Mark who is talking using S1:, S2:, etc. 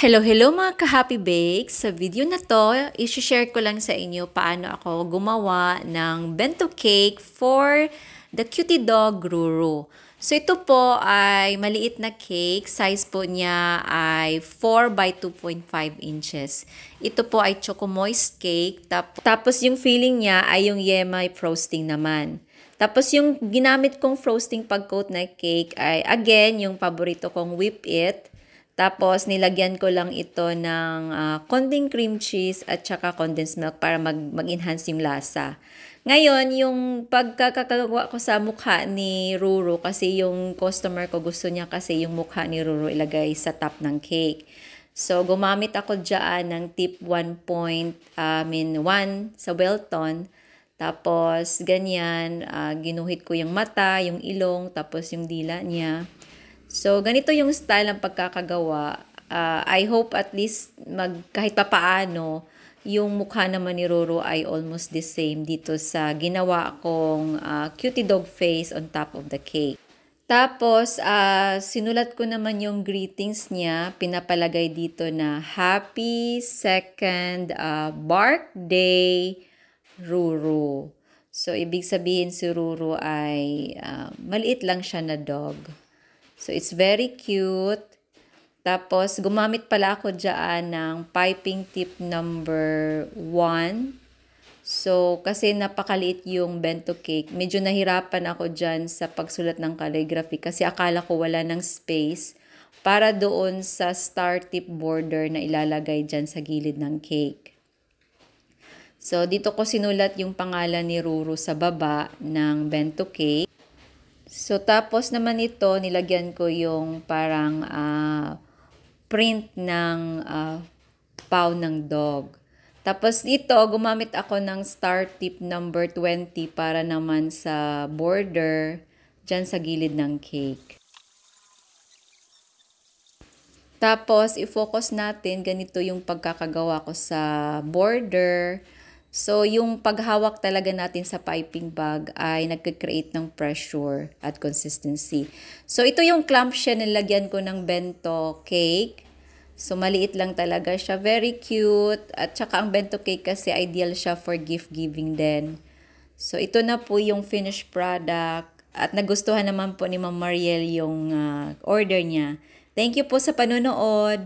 S1: Hello mga ka-Happy Bakes! Sa video na to, i-share ko lang sa inyo paano ako gumawa ng bento cake for the cutie dog Ruru. So ito po ay maliit na cake. Size po niya ay 4 by 2.5 inches. Ito po ay Choco Moist cake. Tapos yung filling niya ay yung yemay frosting naman. Tapos yung ginamit kong frosting pag-coat na cake ay again yung paborito kong Whip It. Tapos, nilagyan ko lang ito ng konting cream cheese at saka condensed milk para mag-enhance yung lasa. Ngayon, yung pagkakagawa ko sa mukha ni Ruru, kasi yung customer ko gusto niya kasi yung mukha ni Ruru ilagay sa top ng cake. So, gumamit ako dyan ng tip 1 sa Welton. Tapos, ganyan, ginuhit ko yung mata, yung ilong, tapos yung dila niya. So, ganito yung style ng pagkakagawa. I hope at least kahit papaano, yung mukha naman ni Ruru ay almost the same dito sa ginawa kong cutie dog face on top of the cake. Tapos, sinulat ko naman yung greetings niya. Pinapalagay dito na Happy Second Birthday, Ruru. So, ibig sabihin si Ruru ay maliit lang siya na dog. So, it's very cute. Tapos, gumamit pala ako dyan ng piping tip number 1. So, kasi napakaliit yung bento cake. Medyo nahirapan ako dyan sa pagsulat ng calligraphy kasi akala ko wala ng space para doon sa star tip border na ilalagay dyan sa gilid ng cake. So, dito ko sinulat yung pangalan ni Ruru sa baba ng bento cake. So, tapos naman ito, nilagyan ko yung parang print ng paw ng dog. Tapos dito, gumamit ako ng star tip number 20 para naman sa border dyan sa gilid ng cake. Tapos, i-focus natin, ganito yung pagkakagawa ko sa border. So, yung paghawak talaga natin sa piping bag ay nagka-create ng pressure at consistency. So, ito yung clamshell na nilagyan ko ng bento cake. So, maliit lang talaga siya. Very cute. At saka ang bento cake kasi ideal siya for gift giving din. So, ito na po yung finished product. At nagustuhan naman po ni Ma'am Mariel yung order niya. Thank you po sa panonood.